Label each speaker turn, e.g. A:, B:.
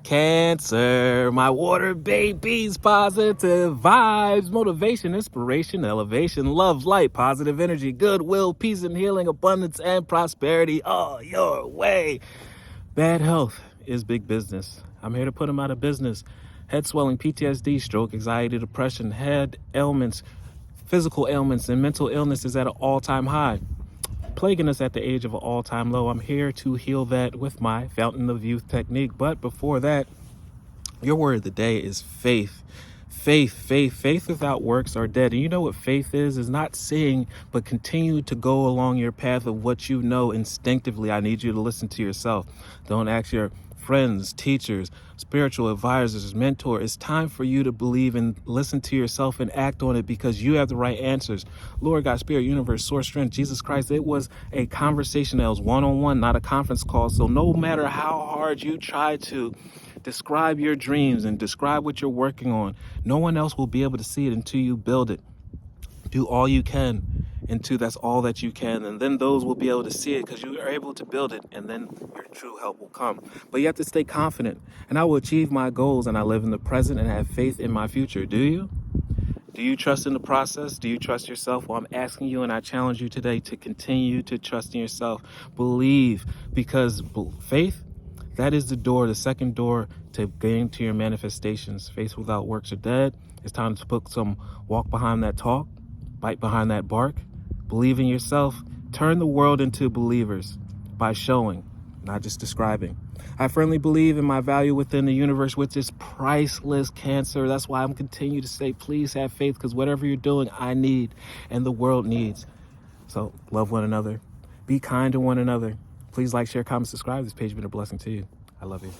A: Cancer, my water babies, positive vibes, motivation, inspiration, elevation, love, light, positive energy, goodwill, peace and healing, abundance and prosperity all your way. Bad health is big business. I'm here to put them out of business. Head swelling, PTSD, stroke, anxiety, depression, head ailments, physical ailments, and mental illness is at an all-time high, plaguing us at the age of an all-time low. I'm here to heal that with my Fountain of Youth technique. But before that, your word of the day is faith. Faith without works are dead. And you know what faith is not seeing, but continue to go along your path of what you know instinctively. I need you to listen to yourself. Don't ask your friends, teachers, spiritual advisors, mentor. It's time for you to believe and listen to yourself and act on it, because you have the right answers. Lord God, Spirit, Universe, Source, Strength, Jesus Christ. It was a conversation that was one-on-one, not a conference call. So no matter how hard you try to describe your dreams and describe what you're working on, no one else will be able to see it until you build it. Do all you can until that's all that you can, and then those will be able to see it because you are able to build it, and then your true help will come. But you have to stay confident, and I will achieve my goals, and I live in the present and have faith in my future. Do you? Do you trust in the process? Do you trust yourself? Well, I'm asking you, and I challenge you today to continue to trust in yourself. Believe, because faith, that is the door, the second door to getting to your manifestations. Faith without works are dead. It's time to put some walk behind that talk, bite behind that bark. Believe in yourself. Turn the world into believers by showing, not just describing. I firmly believe in my value within the universe, which is priceless, Cancer. That's why I'm continue to say, please have faith, because whatever you're doing, I need and the world needs. So love one another. Be kind to one another. Please like, share, comment, subscribe. This page has been a blessing to you. I love you.